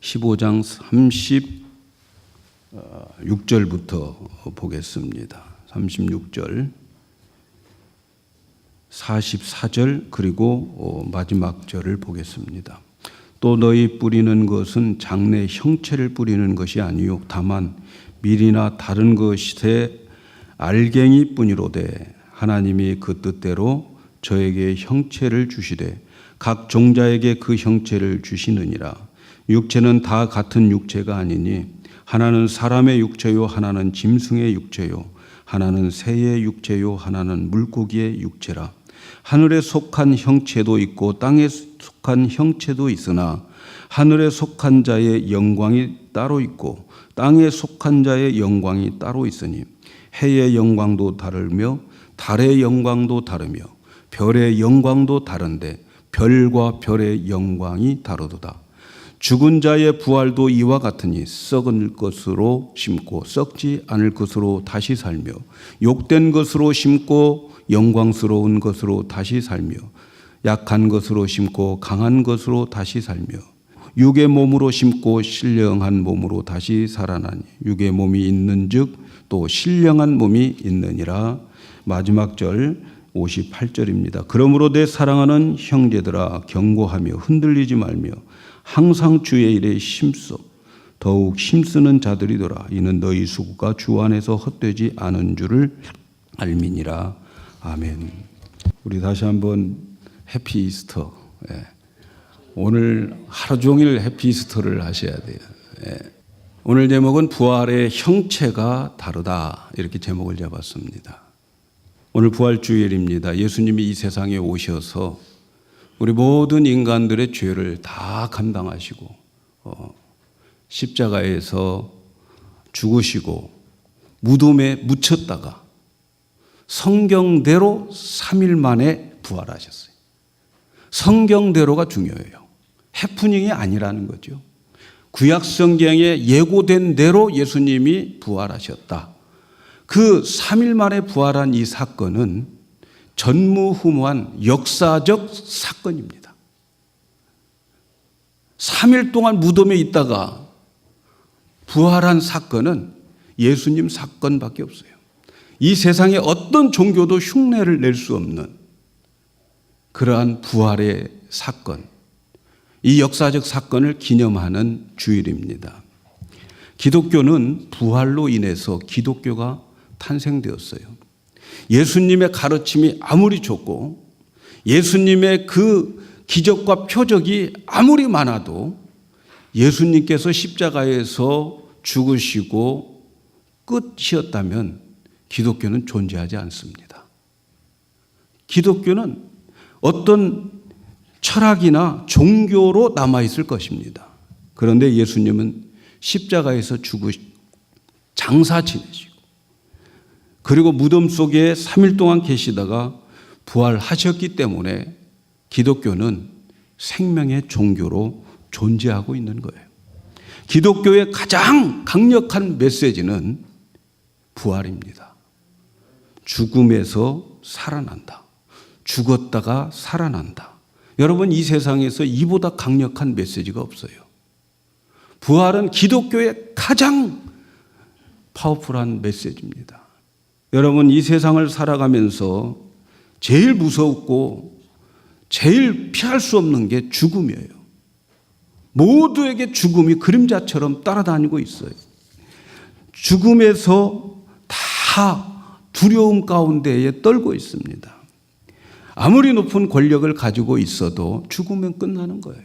15장 36절부터 보겠습니다. 36절, 44절 그리고 마지막 절을 보겠습니다. 또 너희 뿌리는 것은 장래 형체를 뿌리는 것이 아니요 다만 밀이나 다른 것의 알갱이 뿐이로되 하나님이 그 뜻대로 저에게 형체를 주시되 각 종자에게 그 형체를 주시느니라. 육체는 다 같은 육체가 아니니 하나는 사람의 육체요 하나는 짐승의 육체요 하나는 새의 육체요 하나는 물고기의 육체라. 하늘에 속한 형체도 있고 땅에 속한 형체도 있으나 하늘에 속한 자의 영광이 따로 있고 땅에 속한 자의 영광이 따로 있으니 해의 영광도 다르며 달의 영광도 다르며 별의 영광도 다른데 별과 별의 영광이 다르도다. 죽은 자의 부활도 이와 같으니 썩은 것으로 심고 썩지 않을 것으로 다시 살며 욕된 것으로 심고 영광스러운 것으로 다시 살며 약한 것으로 심고 강한 것으로 다시 살며 육의 몸으로 심고 신령한 몸으로 다시 살아나니 육의 몸이 있는즉 또 신령한 몸이 있느니라. 마지막 절 58절입니다. 그러므로 내 사랑하는 형제들아 경고하며 흔들리지 말며 항상 주의 일에 힘써 더욱 힘쓰는 자들이더라. 이는 너희 수고가 주 안에서 헛되지 않은 줄을 알미니라. 아멘. 우리 다시 한번 해피 이스터. 오늘 하루 종일 해피 이스터를 하셔야 돼요. 오늘 제목은 부활의 형체가 다르다, 이렇게 제목을 잡았습니다. 오늘 부활주일입니다. 예수님이 이 세상에 오셔서 우리 모든 인간들의 죄를 다 감당하시고 십자가에서 죽으시고 무덤에 묻혔다가 성경대로 3일 만에 부활하셨어요. 성경대로가 중요해요. 해프닝이 아니라는 거죠. 구약 성경에 예고된 대로 예수님이 부활하셨다. 그 3일 만에 부활한 이 사건은 전무후무한 역사적 사건입니다. 3일 동안 무덤에 있다가 부활한 사건은 예수님 사건밖에 없어요. 이 세상에 어떤 종교도 흉내를 낼 수 없는 그러한 부활의 사건, 이 역사적 사건을 기념하는 주일입니다. 기독교는 부활로 인해서 기독교가 탄생되었어요. 예수님의 가르침이 아무리 좋고 예수님의 그 기적과 표적이 아무리 많아도 예수님께서 십자가에서 죽으시고 끝이었다면 기독교는 존재하지 않습니다. 기독교는 어떤 철학이나 종교로 남아있을 것입니다. 그런데 예수님은 십자가에서 장사 지내시고 그리고 무덤 속에 3일 동안 계시다가 부활하셨기 때문에 기독교는 생명의 종교로 존재하고 있는 거예요. 기독교의 가장 강력한 메시지는 부활입니다. 죽음에서 살아난다. 죽었다가 살아난다. 여러분, 이 세상에서 이보다 강력한 메시지가 없어요. 부활은 기독교의 가장 파워풀한 메시지입니다. 여러분, 이 세상을 살아가면서 제일 무섭고 제일 피할 수 없는 게 죽음이에요. 모두에게 죽음이 그림자처럼 따라다니고 있어요. 죽음에서 다 두려움 가운데에 떨고 있습니다. 아무리 높은 권력을 가지고 있어도 죽으면 끝나는 거예요.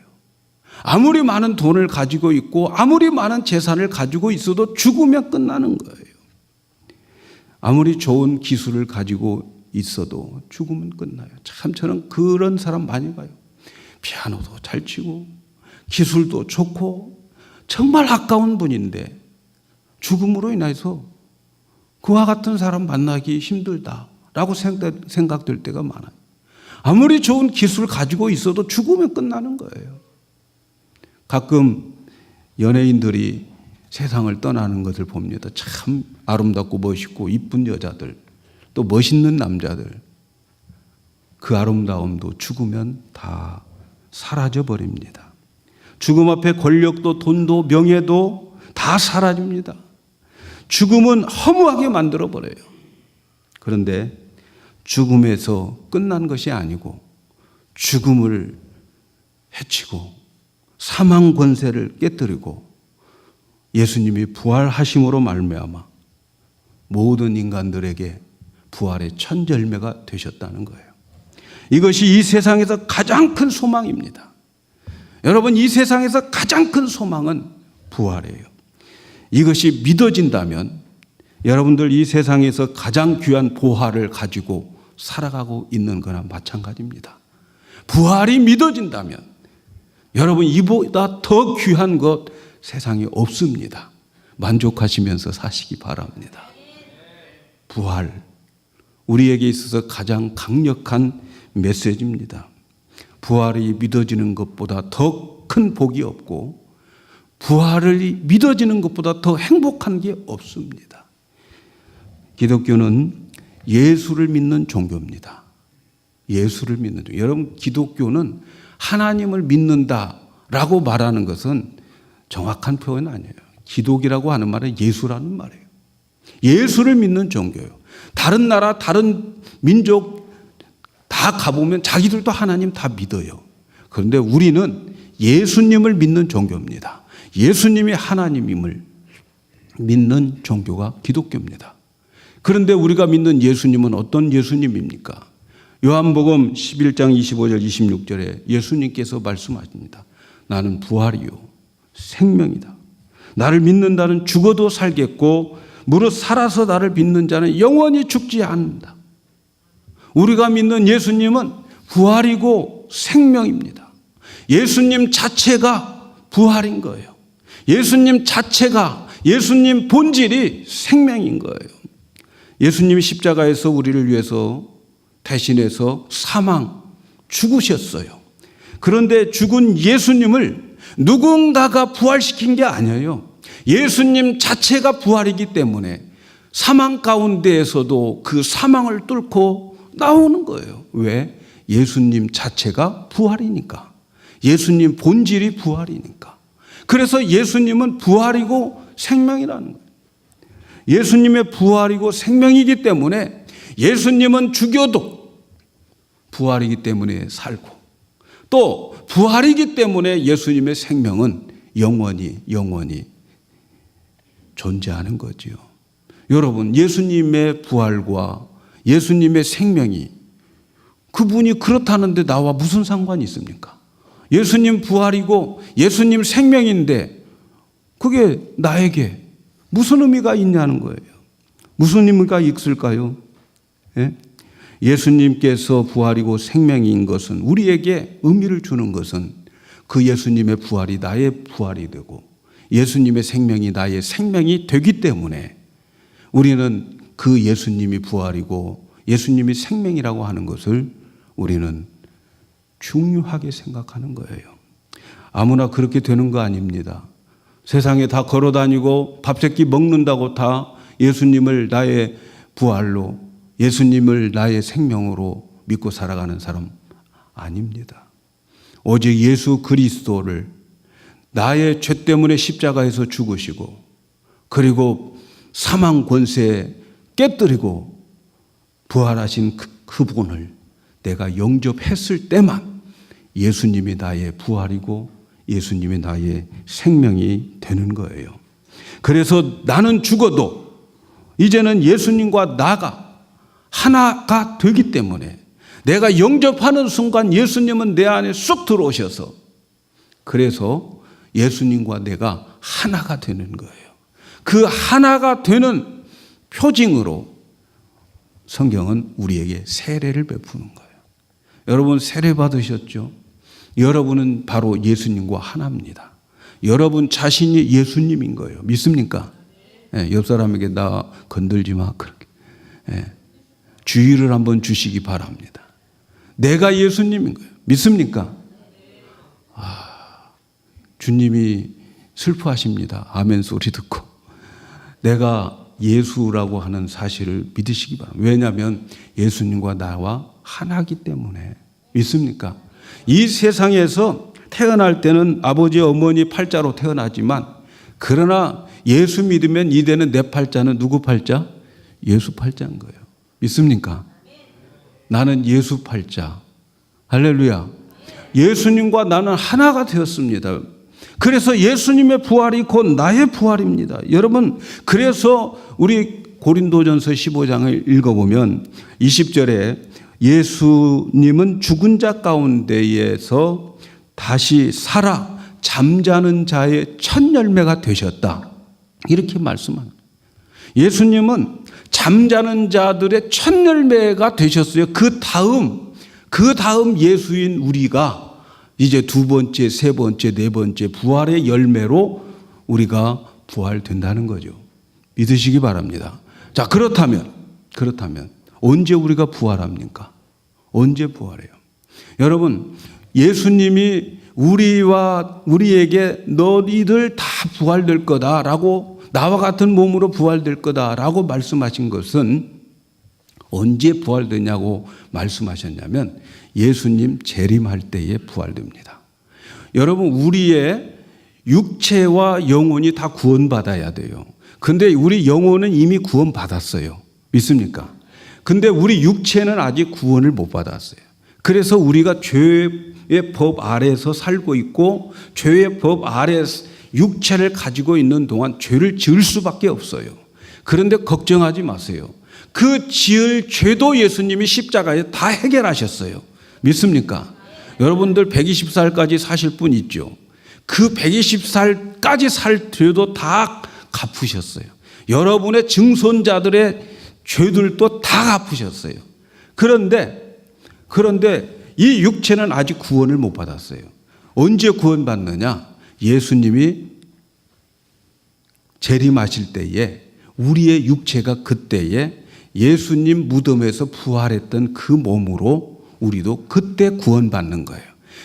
아무리 많은 돈을 가지고 있고 아무리 많은 재산을 가지고 있어도 죽으면 끝나는 거예요. 아무리 좋은 기술을 가지고 있어도 죽으면 끝나요. 참 저는 그런 사람 많이 봐요. 피아노도 잘 치고 기술도 좋고 정말 아까운 분인데 죽음으로 인해서 그와 같은 사람 만나기 힘들다라고 생각될 때가 많아요. 아무리 좋은 기술을 가지고 있어도 죽으면 끝나는 거예요. 가끔 연예인들이 세상을 떠나는 것을 봅니다. 참 아름답고 멋있고 이쁜 여자들, 또 멋있는 남자들, 그 아름다움도 죽으면 다 사라져 버립니다. 죽음 앞에 권력도 돈도 명예도 다 사라집니다. 죽음은 허무하게 만들어버려요. 그런데 죽음에서 끝난 것이 아니고 죽음을 해치고 사망 권세를 깨뜨리고 예수님이 부활하심으로 말미암아 모든 인간들에게 부활의 첫 열매가 되셨다는 거예요. 이것이 이 세상에서 가장 큰 소망입니다. 여러분, 이 세상에서 가장 큰 소망은 부활이에요. 이것이 믿어진다면 여러분들 이 세상에서 가장 귀한 보화를 가지고 살아가고 있는 거나 마찬가지입니다. 부활이 믿어진다면 여러분, 이보다 더 귀한 것 세상에 없습니다. 만족하시면서 사시기 바랍니다. 부활, 우리에게 있어서 가장 강력한 메시지입니다. 부활이 믿어지는 것보다 더 큰 복이 없고 부활이 믿어지는 것보다 더 행복한 게 없습니다. 기독교는 예수를 믿는 종교입니다. 예수를 믿는 종교. 여러분, 기독교는 하나님을 믿는다라고 말하는 것은 정확한 표현 아니에요. 기독이라고 하는 말은 예수라는 말이에요. 예수를 믿는 종교예요. 다른 나라, 다른 민족 다 가보면 자기들도 하나님 다 믿어요. 그런데 우리는 예수님을 믿는 종교입니다. 예수님이 하나님임을 믿는 종교가 기독교입니다. 그런데 우리가 믿는 예수님은 어떤 예수님입니까? 요한복음 11장 25절 26절에 예수님께서 말씀하십니다. 나는 부활이요 생명이다. 나를 믿는다는 죽어도 살겠고 무릇 살아서 나를 믿는 자는 영원히 죽지 않는다. 우리가 믿는 예수님은 부활이고 생명입니다. 예수님 자체가 부활인 거예요. 예수님 자체가, 예수님 본질이 생명인 거예요. 예수님이 십자가에서 우리를 위해서 대신해서 죽으셨어요. 그런데 죽은 예수님을 누군가가 부활시킨 게 아니에요. 예수님 자체가 부활이기 때문에 사망 가운데에서도 그 사망을 뚫고 나오는 거예요. 왜? 예수님 자체가 부활이니까. 예수님 본질이 부활이니까. 그래서 예수님은 부활이고 생명이라는 거예요. 예수님의 부활이고 생명이기 때문에 예수님은 죽여도 부활이기 때문에 살고, 또 부활이기 때문에 예수님의 생명은 영원히 존재하는 거지요. 여러분, 예수님의 부활과 예수님의 생명이, 그분이 그렇다는데 나와 무슨 상관이 있습니까? 예수님 부활이고 예수님 생명인데 그게 나에게 무슨 의미가 있냐는 거예요. 무슨 의미가 있을까요? 예? 예수님께서 부활이고 생명인 것은, 우리에게 의미를 주는 것은 그 예수님의 부활이 나의 부활이 되고 예수님의 생명이 나의 생명이 되기 때문에 우리는 그 예수님이 부활이고 예수님이 생명이라고 하는 것을 우리는 중요하게 생각하는 거예요. 아무나 그렇게 되는 거 아닙니다. 세상에 다 걸어다니고 밥 세 끼 먹는다고 다 예수님을 나의 부활로, 예수님을 나의 생명으로 믿고 살아가는 사람 아닙니다. 오직 예수 그리스도를 나의 죄 때문에 십자가에서 죽으시고 그리고 사망 권세에 깨뜨리고 부활하신 그분을 내가 영접했을 때만 예수님이 나의 부활이고 예수님이 나의 생명이 되는 거예요. 그래서 나는 죽어도 이제는 예수님과 나가 하나가 되기 때문에 내가 영접하는 순간 예수님은 내 안에 쏙 들어오셔서, 그래서 예수님과 내가 하나가 되는 거예요. 그 하나가 되는 표징으로 성경은 우리에게 세례를 베푸는 거예요. 여러분, 세례 받으셨죠? 여러분은 바로 예수님과 하나입니다. 여러분 자신이 예수님인 거예요. 믿습니까? 예, 옆 사람에게 나 건들지 마, 그렇게. 예, 주의를 한번 주시기 바랍니다. 내가 예수님인 거예요. 믿습니까? 주님이 슬퍼하십니다. 아멘 소리 듣고. 내가 예수라고 하는 사실을 믿으시기 바랍니다. 왜냐하면 예수님과 나와 하나이기 때문에. 믿습니까? 이 세상에서 태어날 때는 아버지 어머니 팔자로 태어나지만 그러나 예수 믿으면 이제는 내 팔자는 누구 팔자? 예수 팔자인 거예요. 믿습니까? 나는 예수 팔자. 할렐루야. 예수님과 나는 하나가 되었습니다. 그래서 예수님의 부활이 곧 나의 부활입니다. 여러분, 그래서 우리 고린도전서 15장을 읽어보면 20절에 예수님은 죽은 자 가운데에서 다시 살아 잠자는 자의 첫 열매가 되셨다. 이렇게 말씀합니다. 예수님은 잠자는 자들의 첫 열매가 되셨어요. 그 다음 예수인 우리가 이제 두 번째, 세 번째, 네 번째 부활의 열매로 우리가 부활된다는 거죠. 믿으시기 바랍니다. 자, 그렇다면 언제 우리가 부활합니까? 언제 부활해요? 여러분, 예수님이 우리에게 너희들 다 부활될 거다라고, 나와 같은 몸으로 부활될 거다라고 말씀하신 것은 언제 부활되냐고 말씀하셨냐면 예수님 재림할 때에 부활됩니다. 여러분, 우리의 육체와 영혼이 다 구원받아야 돼요. 근데 우리 영혼은 이미 구원받았어요. 믿습니까? 근데 우리 육체는 아직 구원을 못 받았어요. 그래서 우리가 죄의 법 아래에서 살고 있고 죄의 법 아래 육체를 가지고 있는 동안 죄를 지을 수밖에 없어요. 그런데 걱정하지 마세요. 그 지을 죄도 예수님이 십자가에 다 해결하셨어요. 믿습니까? 여러분들 120살까지 사실 분 있죠. 그 120살까지 살 죄도 다 갚으셨어요. 여러분의 증손자들의 죄들도 다 갚으셨어요. 그런데 이 육체는 아직 구원을 못 받았어요. 언제 구원받느냐? 예수님이 재림하실 때에 우리의 육체가 그때에 예수님 무덤에서 부활했던 그 몸으로 우리도 그때 구원받는 거예요.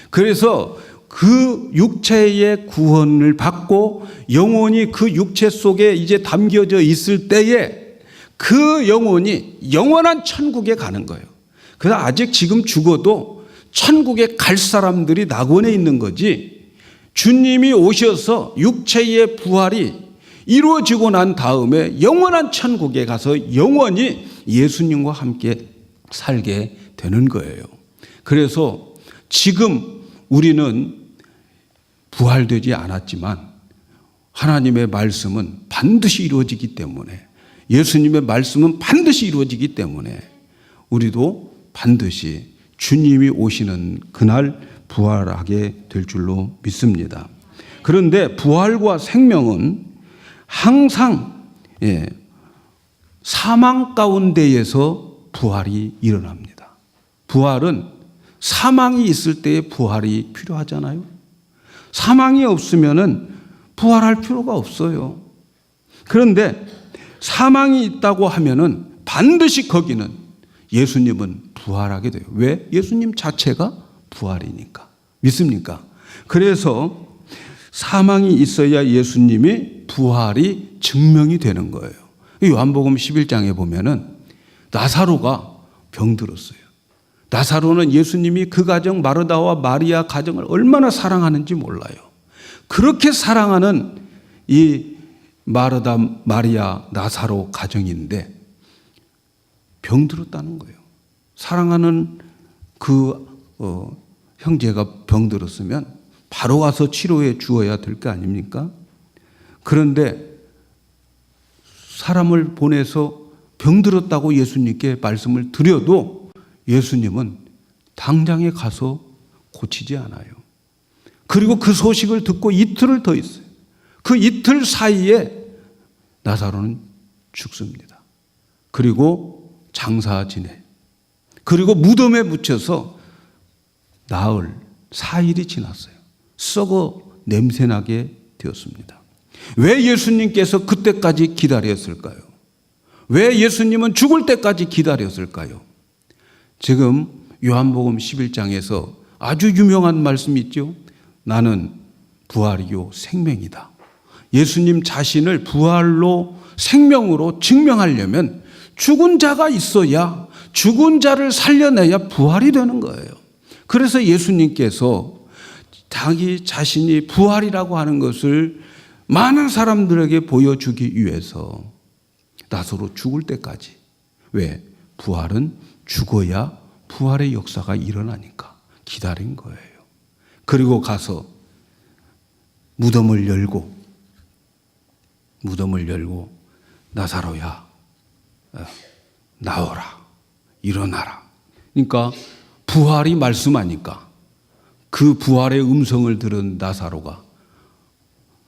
그래서 그 육체의 구원을 받고 영혼이 그 육체 속에 이제 담겨져 있을 때에 그 영혼이 영원한 천국에 가는 거예요. 그래서 아직 지금 죽어도 천국에 갈 사람들이 낙원에 있는 거지, 주님이 오셔서 육체의 부활이 이루어지고 난 다음에 영원한 천국에 가서 영원히 예수님과 함께 살게 되는 거예요. 그래서 지금 우리는 부활되지 않았지만 하나님의 말씀은 반드시 이루어지기 때문에, 예수님의 말씀은 반드시 이루어지기 때문에 우리도 반드시 주님이 오시는 그날 부활하게 될 줄로 믿습니다. 그런데 부활과 생명은 항상 사망 가운데에서 부활이 일어납니다. 부활은 사망이 있을 때에 부활이 필요하잖아요. 사망이 없으면은 부활할 필요가 없어요. 그런데 사망이 있다고 하면은 반드시 거기는 예수님은 부활하게 돼요. 왜? 예수님 자체가 부활이니까. 믿습니까? 그래서 사망이 있어야 예수님이 부활이 증명이 되는 거예요. 요한복음 11장에 보면은 나사로가 병들었어요. 나사로는 예수님이 그 가정, 마르다와 마리아 가정을 얼마나 사랑하는지 몰라요. 그렇게 사랑하는 이 마르다, 마리아, 나사로 가정인데 병들었다는 거예요. 사랑하는 그 형제가 병들었으면 바로 가서 치료해 주어야 될 거 아닙니까? 그런데 사람을 보내서 병들었다고 예수님께 말씀을 드려도 예수님은 당장에 가서 고치지 않아요. 그리고 그 소식을 듣고 이틀을 더 있어요. 그 이틀 사이에 나사로는 죽습니다. 그리고 장사 지내. 그리고 무덤에 묻혀서 나흘, 4일이 지났어요. 썩어 냄새나게 되었습니다. 왜 예수님께서 그때까지 기다렸을까요? 왜 예수님은 죽을 때까지 기다렸을까요? 지금 요한복음 11장에서 아주 유명한 말씀이 있죠. 나는 부활이요 생명이다. 예수님 자신을 부활로 생명으로 증명하려면 죽은 자가 있어야, 죽은 자를 살려내야 부활이 되는 거예요. 그래서 예수님께서 자기 자신이 부활이라고 하는 것을 많은 사람들에게 보여주기 위해서 나사로 죽을 때까지. 왜? 부활은 죽어야 부활의 역사가 일어나니까 기다린 거예요. 그리고 가서 무덤을 열고 나사로야, 나오라, 일어나라. 그러니까 부활이 말씀하니까 그 부활의 음성을 들은 나사로가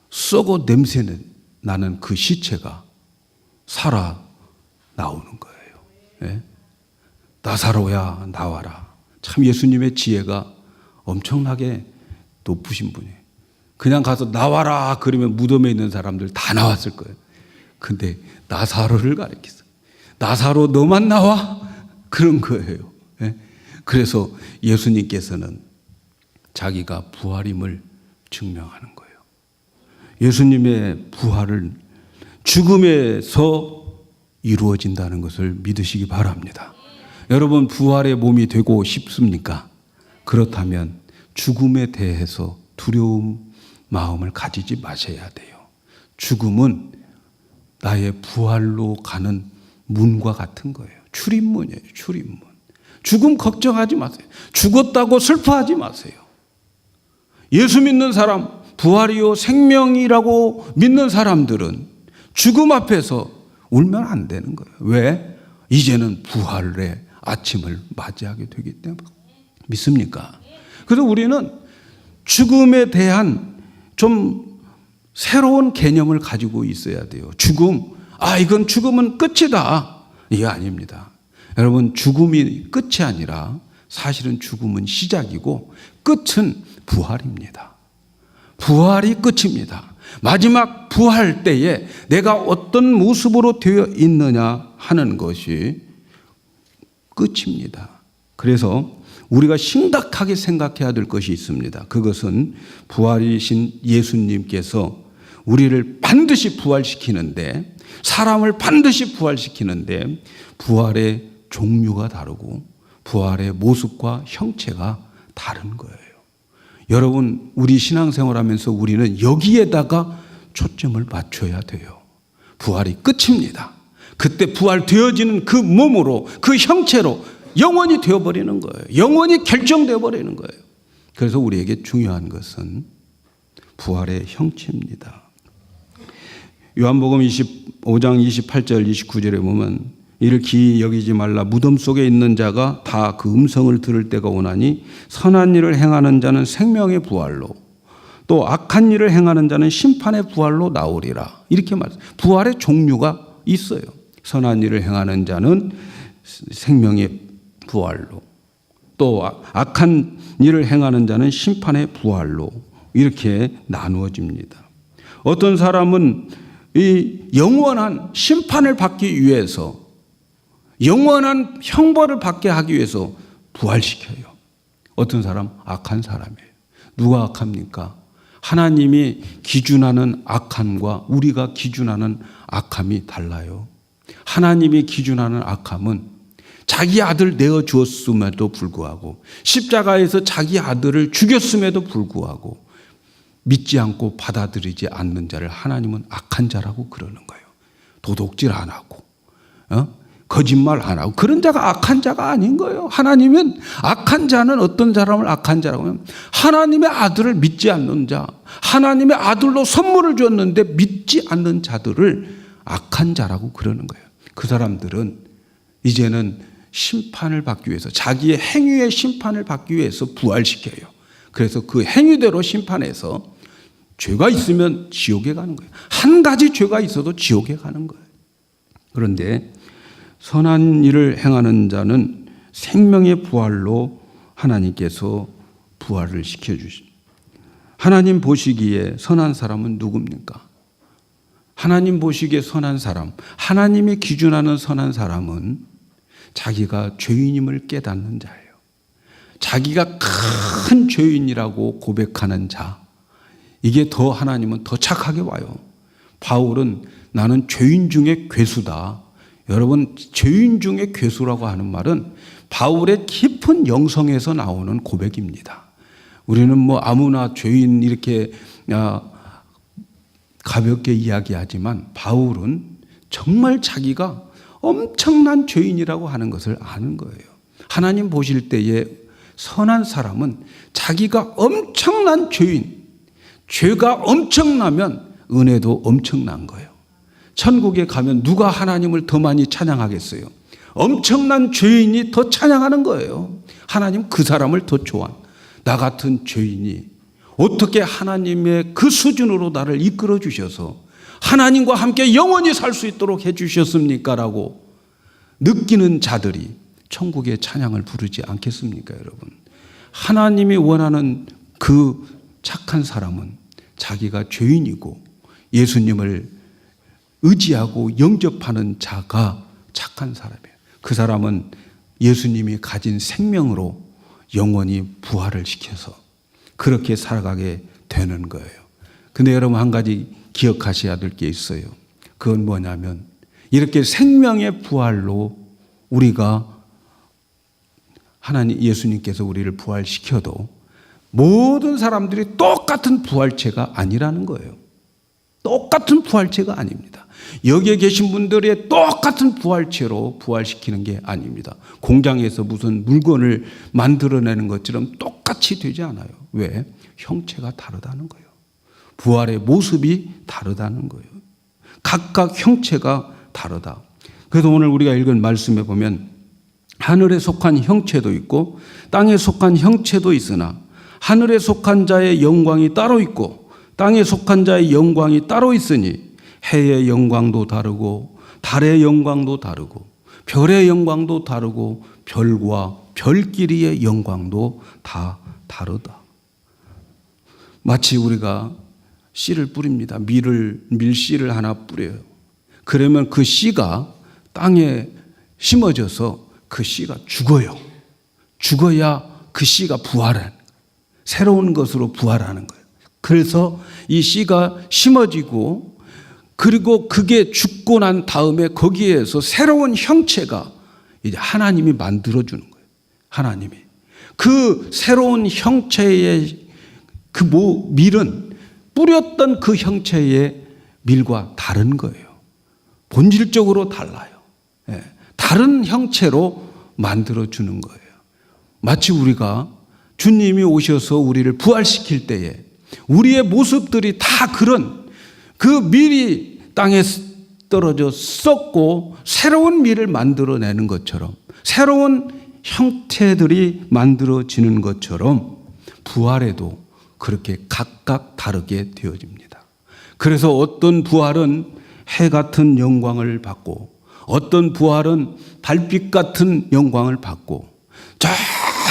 썩어 냄새 나는 그 시체가 살아 나오는 거예요. 예? 나사로야, 나와라. 참 예수님의 지혜가 엄청나게 높으신 분이에요. 그냥 가서 나와라 그러면 무덤에 있는 사람들 다 나왔을 거예요. 근데 나사로를 가리켰어요. 나사로 너만 나와? 그런 거예요. 예? 그래서 예수님께서는 자기가 부활임을 증명하는 거예요. 예수님의 부활은 죽음에서 이루어진다는 것을 믿으시기 바랍니다. 여러분, 부활의 몸이 되고 싶습니까? 그렇다면 죽음에 대해서 두려움 마음을 가지지 마셔야 돼요. 죽음은 나의 부활로 가는 문과 같은 거예요. 출입문이에요. 출입문. 죽음 걱정하지 마세요. 죽었다고 슬퍼하지 마세요. 예수 믿는 사람, 부활이요 생명이라고 믿는 사람들은 죽음 앞에서 울면 안 되는 거예요. 왜? 이제는 부활의 아침을 맞이하게 되기 때문에. 믿습니까? 그래서 우리는 죽음에 대한 좀 새로운 개념을 가지고 있어야 돼요. 죽음, 이건 죽음은 끝이다. 이게 아닙니다. 여러분, 죽음이 끝이 아니라 사실은 죽음은 시작이고 끝은 부활입니다. 부활이 끝입니다. 마지막 부활 때에 내가 어떤 모습으로 되어 있느냐 하는 것이 끝입니다. 그래서 우리가 심각하게 생각해야 될 것이 있습니다. 그것은 부활이신 예수님께서 우리를 반드시 부활시키는데, 사람을 반드시 부활시키는데 부활의 종류가 다르고 부활의 모습과 형체가 다른 거예요. 여러분, 우리 신앙생활하면서 우리는 여기에다가 초점을 맞춰야 돼요. 부활이 끝입니다. 그때 부활되어지는 그 몸으로, 그 형체로 영원히 되어버리는 거예요. 영원히 결정되어 버리는 거예요. 그래서 우리에게 중요한 것은 부활의 형체입니다. 요한복음 25장 28절 29절에 보면 이를 기이 여기지 말라. 무덤 속에 있는 자가 다 그 음성을 들을 때가 오나니 선한 일을 행하는 자는 생명의 부활로, 또 악한 일을 행하는 자는 심판의 부활로 나오리라. 이렇게 말해요. 부활의 종류가 있어요. 선한 일을 행하는 자는 생명의 부활로, 또 악한 일을 행하는 자는 심판의 부활로, 이렇게 나누어집니다. 어떤 사람은 이 영원한 심판을 받기 위해서, 영원한 형벌을 받게 하기 위해서 부활시켜요. 어떤 사람? 악한 사람이에요. 누가 악합니까? 하나님이 기준하는 악함과 우리가 기준하는 악함이 달라요. 하나님이 기준하는 악함은 자기 아들 내어주었음에도 불구하고, 십자가에서 자기 아들을 죽였음에도 불구하고 믿지 않고 받아들이지 않는 자를 하나님은 악한 자라고 그러는 거예요. 도둑질 안 하고, 거짓말 안 하고, 그런 자가 악한 자가 아닌 거예요. 하나님은 악한 자는 어떤 사람을 악한 자라고 하면, 하나님의 아들을 믿지 않는 자, 하나님의 아들로 선물을 줬는데 믿지 않는 자들을 악한 자라고 그러는 거예요. 그 사람들은 이제는 심판을 받기 위해서, 자기의 행위의 심판을 받기 위해서 부활시켜요. 그래서 그 행위대로 심판해서 죄가 있으면 지옥에 가는 거예요. 한 가지 죄가 있어도 지옥에 가는 거예요. 그런데 선한 일을 행하는 자는 생명의 부활로 하나님께서 부활을 시켜주신. 하나님 보시기에 선한 사람은 누굽니까? 하나님 보시기에 선한 사람, 하나님이 기준하는 선한 사람은 자기가 죄인임을 깨닫는 자예요. 자기가 큰 죄인이라고 고백하는 자, 이게 더 하나님은 더 착하게 와요. 바울은 나는 죄인 중에 괴수다. 여러분, 죄인 중에 괴수라고 하는 말은 바울의 깊은 영성에서 나오는 고백입니다. 우리는 뭐 아무나 죄인 이렇게 가볍게 이야기하지만 바울은 정말 자기가 엄청난 죄인이라고 하는 것을 아는 거예요. 하나님 보실 때에 선한 사람은 자기가 엄청난 죄인, 죄가 엄청나면 은혜도 엄청난 거예요. 천국에 가면 누가 하나님을 더 많이 찬양하겠어요? 엄청난 죄인이 더 찬양하는 거예요. 하나님 그 사람을 더 좋아하는. 나 같은 죄인이 어떻게 하나님의 그 수준으로 나를 이끌어 주셔서 하나님과 함께 영원히 살 수 있도록 해 주셨습니까? 라고 느끼는 자들이 천국의 찬양을 부르지 않겠습니까, 여러분? 하나님이 원하는 그 착한 사람은 자기가 죄인이고 예수님을 의지하고 영접하는 자가 착한 사람이에요. 그 사람은 예수님이 가진 생명으로 영원히 부활을 시켜서 그렇게 살아가게 되는 거예요. 근데 여러분 한 가지 기억하셔야 될 게 있어요. 그건 뭐냐면 이렇게 생명의 부활로 우리가 하나님 예수님께서 우리를 부활시켜도 모든 사람들이 똑같은 부활체가 아니라는 거예요. 똑같은 부활체가 아닙니다. 여기에 계신 분들의 똑같은 부활체로 부활시키는 게 아닙니다. 공장에서 무슨 물건을 만들어내는 것처럼 똑같이 되지 않아요. 왜? 형체가 다르다는 거예요. 부활의 모습이 다르다는 거예요. 각각 형체가 다르다. 그래서 오늘 우리가 읽은 말씀에 보면 하늘에 속한 형체도 있고 땅에 속한 형체도 있으나 하늘에 속한 자의 영광이 따로 있고 땅에 속한 자의 영광이 따로 있으니 해의 영광도 다르고 달의 영광도 다르고 별의 영광도 다르고 별과 별끼리의 영광도 다 다르다. 마치 우리가 씨를 뿌립니다. 밀씨를 하나 뿌려요. 그러면 그 씨가 땅에 심어져서 그 씨가 죽어요. 죽어야 그 씨가 부활하는 거예요. 새로운 것으로 부활하는 거예요. 그래서 이 씨가 심어지고 그리고 그게 죽고 난 다음에 거기에서 새로운 형체가 이제 하나님이 만들어주는 거예요. 하나님이. 그 새로운 형체의 그 밀은 뿌렸던 그 형체의 밀과 다른 거예요. 본질적으로 달라요. 다른 형체로 만들어주는 거예요. 마치 우리가 주님이 오셔서 우리를 부활시킬 때에 우리의 모습들이 다 그런 그 밀이 땅에 떨어져 썩고 새로운 밀을 만들어내는 것처럼 새로운 형태들이 만들어지는 것처럼 부활에도 그렇게 각각 다르게 되어집니다. 그래서 어떤 부활은 해 같은 영광을 받고 어떤 부활은 달빛 같은 영광을 받고 저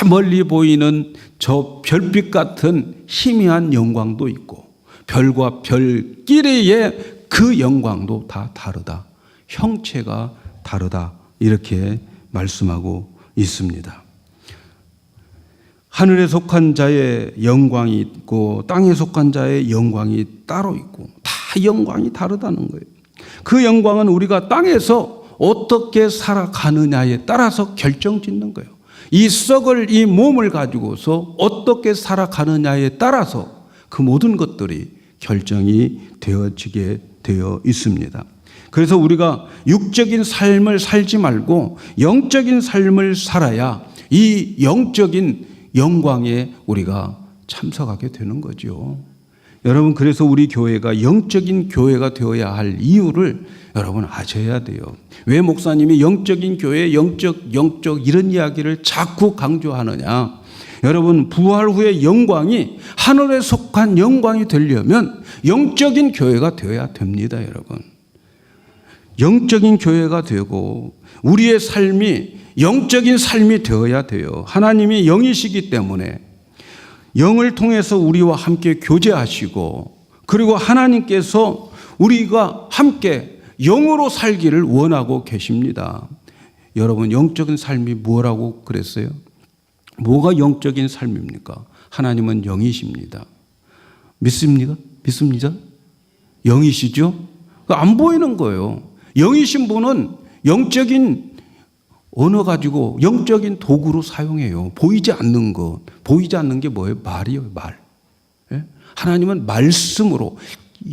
멀리 보이는 저 별빛 같은 희미한 영광도 있고 별과 별끼리의 그 영광도 다 다르다. 형체가 다르다. 이렇게 말씀하고 있습니다. 하늘에 속한 자의 영광이 있고 땅에 속한 자의 영광이 따로 있고 다 영광이 다르다는 거예요. 그 영광은 우리가 땅에서 어떻게 살아가느냐에 따라서 결정짓는 거예요. 이 썩을 이 몸을 가지고서 어떻게 살아가느냐에 따라서 그 모든 것들이 결정이 되어지게 되어 있습니다. 그래서 우리가 육적인 삶을 살지 말고 영적인 삶을 살아야 이 영적인 영광에 우리가 참석하게 되는 거죠. 여러분, 그래서 우리 교회가 영적인 교회가 되어야 할 이유를 여러분 아셔야 돼요. 왜 목사님이 영적인 교회, 영적 이런 이야기를 자꾸 강조하느냐? 여러분, 부활 후의 영광이 하늘에 속한 영광이 되려면 영적인 교회가 되어야 됩니다, 여러분. 영적인 교회가 되고 우리의 삶이 영적인 삶이 되어야 돼요. 하나님이 영이시기 때문에 영을 통해서 우리와 함께 교제하시고 그리고 하나님께서 우리가 함께 영으로 살기를 원하고 계십니다. 여러분, 영적인 삶이 뭐라고 그랬어요? 뭐가 영적인 삶입니까? 하나님은 영이십니다. 믿습니까? 믿습니다? 영이시죠? 안 보이는 거예요. 영이신 분은 영적인 언어 가지고 영적인 도구로 사용해요. 보이지 않는 것. 보이지 않는 게 뭐예요? 말이에요, 말. 예? 하나님은 말씀으로,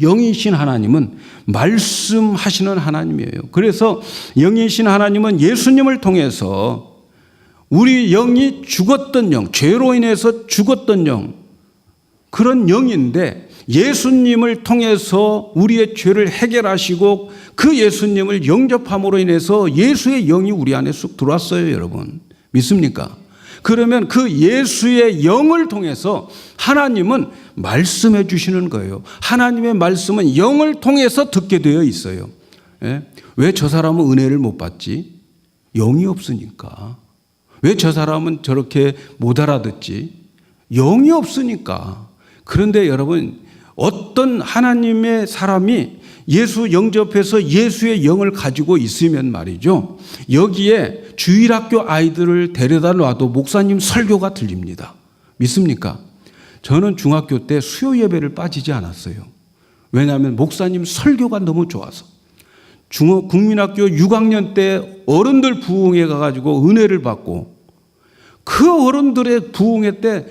영이신 하나님은 말씀하시는 하나님이에요. 그래서 영이신 하나님은 예수님을 통해서 우리 영이 죽었던 영, 죄로 인해서 죽었던 영, 그런 영인데 예수님을 통해서 우리의 죄를 해결하시고 그 예수님을 영접함으로 인해서 예수의 영이 우리 안에 쑥 들어왔어요, 여러분. 믿습니까? 그러면 그 예수의 영을 통해서 하나님은 말씀해 주시는 거예요. 하나님의 말씀은 영을 통해서 듣게 되어 있어요. 예? 왜 저 사람은 은혜를 못 받지? 영이 없으니까. 왜 저 사람은 저렇게 못 알아듣지? 영이 없으니까. 그런데 여러분, 어떤 하나님의 사람이 예수 영접해서 예수의 영을 가지고 있으면 말이죠, 여기에 주일학교 아이들을 데려다 놔도 목사님 설교가 들립니다. 믿습니까? 저는 중학교 때 수요 예배를 빠지지 않았어요. 왜냐하면 목사님 설교가 너무 좋아서. 국민학교 6학년 때 어른들 부흥회 가가지고 은혜를 받고, 그 어른들의 부흥회 때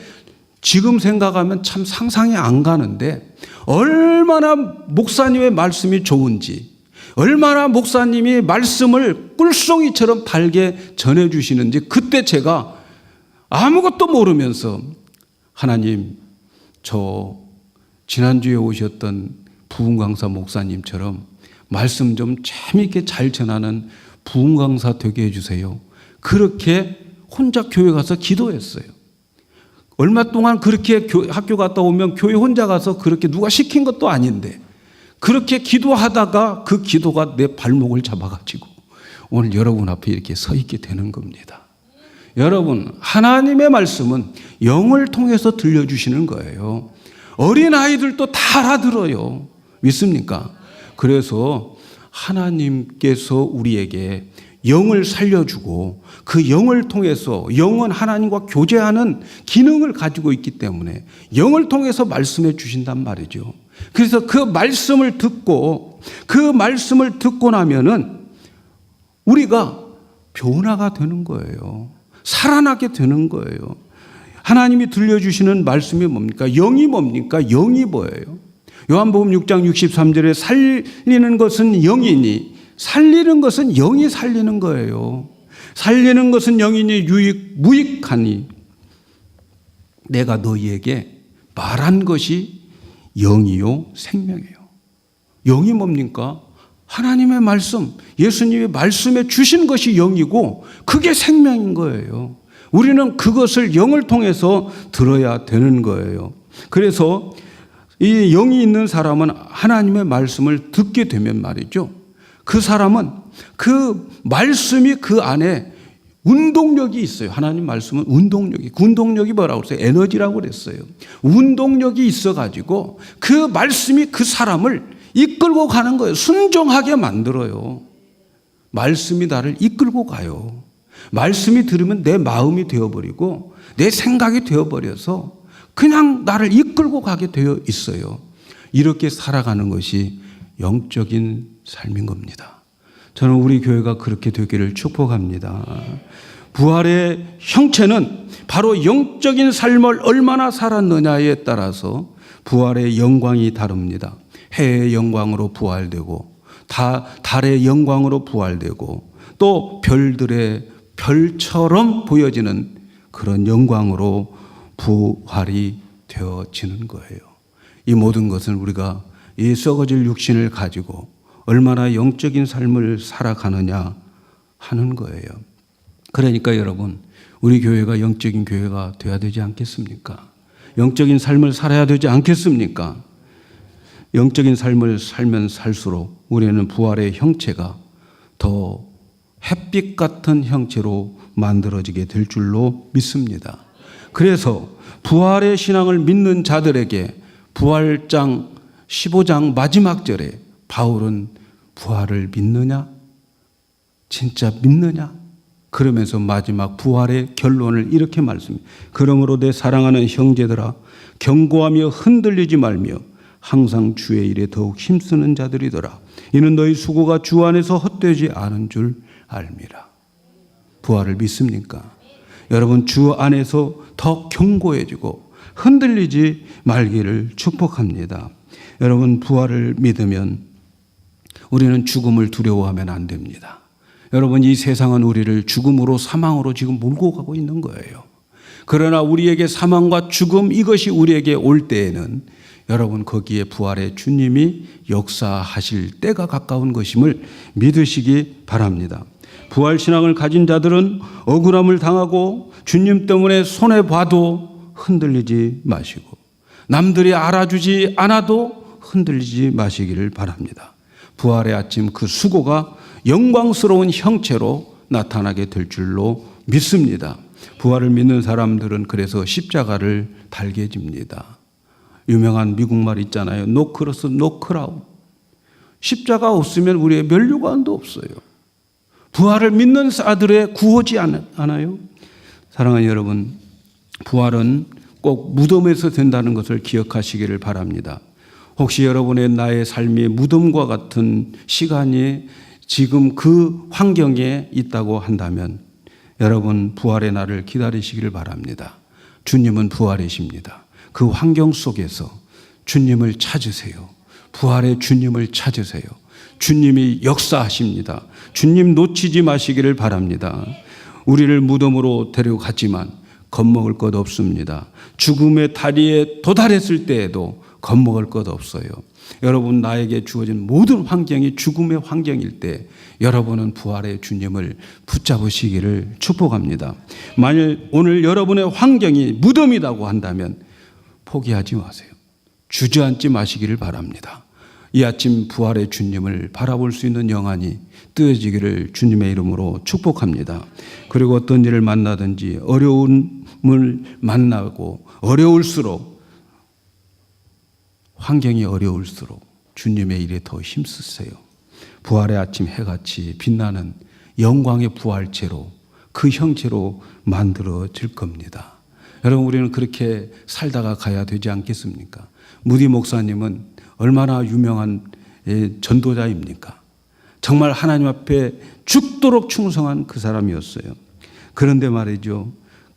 지금 생각하면 참 상상이 안 가는데 얼마나 목사님의 말씀이 좋은지, 얼마나 목사님이 말씀을 꿀송이처럼 달게 전해주시는지, 그때 제가 아무것도 모르면서 하나님, 저 지난주에 오셨던 부흥강사 목사님처럼 말씀 좀 재미있게 잘 전하는 부흥강사 되게 해주세요. 그렇게 혼자 교회 가서 기도했어요. 얼마 동안 그렇게 학교 갔다 오면 교회 혼자 가서 그렇게 누가 시킨 것도 아닌데 그렇게 기도하다가 그 기도가 내 발목을 잡아가지고 오늘 여러분 앞에 이렇게 서 있게 되는 겁니다. 여러분, 하나님의 말씀은 영을 통해서 들려주시는 거예요. 어린아이들도 다 알아들어요. 믿습니까? 그래서 하나님께서 우리에게 영을 살려주고 그 영을 통해서, 영은 하나님과 교제하는 기능을 가지고 있기 때문에 영을 통해서 말씀해 주신단 말이죠. 그래서 그 말씀을 듣고 나면은 우리가 변화가 되는 거예요. 살아나게 되는 거예요. 하나님이 들려주시는 말씀이 뭡니까? 영이 뭡니까? 영이 뭐예요? 요한복음 6장 63절에 살리는 것은 영이니 살리는 것은 영이 살리는 거예요. 살리는 것은 영이니 무익하니 내가 너희에게 말한 것이 영이요 생명이에요. 영이 뭡니까? 하나님의 말씀, 예수님이 말씀해 주신 것이 영이고 그게 생명인 거예요. 우리는 그것을 영을 통해서 들어야 되는 거예요. 그래서 이 영이 있는 사람은 하나님의 말씀을 듣게 되면 말이죠, 그 사람은 그 말씀이 그 안에 운동력이 있어요. 하나님 말씀은 운동력이 뭐라고 그랬어요? 에너지라고 그랬어요. 운동력이 있어가지고 그 말씀이 그 사람을 이끌고 가는 거예요. 순종하게 만들어요. 말씀이 나를 이끌고 가요. 말씀이 들으면 내 마음이 되어버리고 내 생각이 되어버려서 그냥 나를 이끌고 가게 되어 있어요. 이렇게 살아가는 것이 영적인 삶인 겁니다. 저는 우리 교회가 그렇게 되기를 축복합니다. 부활의 형체는 바로 영적인 삶을 얼마나 살았느냐에 따라서 부활의 영광이 다릅니다. 해의 영광으로 부활되고 달의 영광으로 부활되고 또 별처럼 보여지는 그런 영광으로 부활이 되어지는 거예요. 이 모든 것은 우리가 이 썩어질 육신을 가지고 얼마나 영적인 삶을 살아가느냐 하는 거예요. 그러니까 여러분, 우리 교회가 영적인 교회가 되어야 되지 않겠습니까? 영적인 삶을 살아야 되지 않겠습니까? 영적인 삶을 살면 살수록 우리는 부활의 형체가 더 햇빛 같은 형체로 만들어지게 될 줄로 믿습니다. 그래서 부활의 신앙을 믿는 자들에게 부활장 15장 마지막 절에 바울은 부활을 믿느냐? 진짜 믿느냐? 그러면서 마지막 부활의 결론을 이렇게 말씀합니다. 그러므로 내 사랑하는 형제들아, 경고하며 흔들리지 말며 항상 주의 일에 더욱 힘쓰는 자들이더라. 이는 너희 수고가 주 안에서 헛되지 않은 줄 알미라. 부활을 믿습니까? 여러분 주 안에서 더 견고해지고 흔들리지 말기를 축복합니다. 여러분 부활을 믿으면 우리는 죽음을 두려워하면 안 됩니다. 여러분 이 세상은 우리를 죽음으로 사망으로 지금 몰고 가고 있는 거예요. 그러나 우리에게 사망과 죽음 이것이 우리에게 올 때에는 여러분 거기에 부활의 주님이 역사하실 때가 가까운 것임을 믿으시기 바랍니다. 부활신앙을 가진 자들은 억울함을 당하고 주님 때문에 손해봐도 흔들리지 마시고 남들이 알아주지 않아도 흔들리지 마시기를 바랍니다. 부활의 아침 그 수고가 영광스러운 형체로 나타나게 될 줄로 믿습니다. 부활을 믿는 사람들은 그래서 십자가를 달게 집니다. 유명한 미국 말 있잖아요. No cross, no crown. 십자가 없으면 우리의 면류관도 없어요. 부활을 믿는 자들의 구호지 않아요? 사랑하는 여러분, 부활은 꼭 무덤에서 된다는 것을 기억하시기를 바랍니다. 혹시 여러분의 나의 삶이 무덤과 같은 시간이 지금 그 환경에 있다고 한다면 여러분 부활의 날을 기다리시기를 바랍니다. 주님은 부활이십니다. 그 환경 속에서 주님을 찾으세요. 부활의 주님을 찾으세요. 주님이 역사하십니다. 주님 놓치지 마시기를 바랍니다. 우리를 무덤으로 데려갔지만 겁먹을 것 없습니다. 죽음의 다리에 도달했을 때에도 겁먹을 것 없어요. 여러분 나에게 주어진 모든 환경이 죽음의 환경일 때 여러분은 부활의 주님을 붙잡으시기를 축복합니다. 만일 오늘 여러분의 환경이 무덤이라고 한다면 포기하지 마세요. 주저앉지 마시기를 바랍니다. 이 아침 부활의 주님을 바라볼 수 있는 영안이 뜨어지기를 주님의 이름으로 축복합니다. 그리고 어떤 일을 만나든지 어려움을 만나고 어려울수록 환경이 어려울수록 주님의 일에 더 힘쓰세요. 부활의 아침 해같이 빛나는 영광의 부활체로 그 형체로 만들어질 겁니다. 여러분 우리는 그렇게 살다가 가야 되지 않겠습니까? 무디 목사님은 얼마나 유명한 전도자입니까? 정말 하나님 앞에 죽도록 충성한 그 사람이었어요. 그런데 말이죠.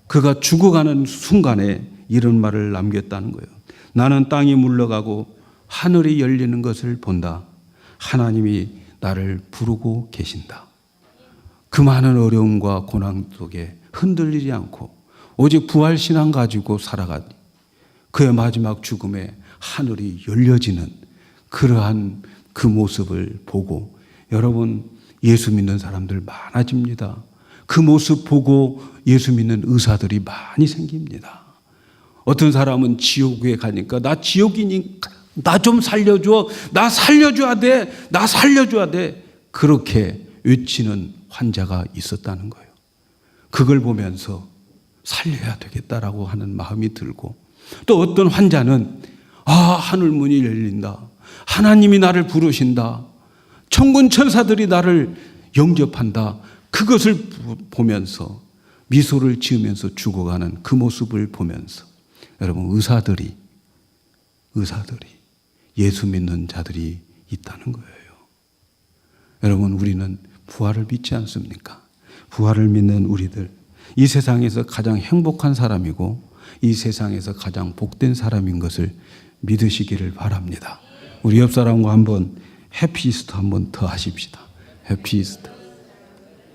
그가 죽어가는 순간에 이런 말을 남겼다는 거예요. 나는 땅이 물러가고 하늘이 열리는 것을 본다. 하나님이 나를 부르고 계신다. 그 많은 어려움과 고난 속에 흔들리지 않고 오직 부활신앙 가지고 살아가니 그의 마지막 죽음에 하늘이 열려지는 그러한 그 모습을 보고 여러분 예수 믿는 사람들 많아집니다. 그 모습 보고 예수 믿는 의사들이 많이 생깁니다. 어떤 사람은 지옥에 가니까 나 지옥이니까 나 좀 살려줘. 나 살려줘야 돼. 나 살려줘야 돼. 그렇게 외치는 환자가 있었다는 거예요. 그걸 보면서 살려야 되겠다라고 하는 마음이 들고 또 어떤 환자는 하늘 문이 열린다. 하나님이 나를 부르신다. 천군 천사들이 나를 영접한다. 그것을 보면서 미소를 지으면서 죽어가는 그 모습을 보면서 여러분 의사들이 예수 믿는 자들이 있다는 거예요. 여러분 우리는 부활을 믿지 않습니까? 부활을 믿는 우리들 이 세상에서 가장 행복한 사람이고 이 세상에서 가장 복된 사람인 것을 믿으시기를 바랍니다. 우리 옆 사람과 한번 해피이스터 한번 더 하십시다. 해피이스터.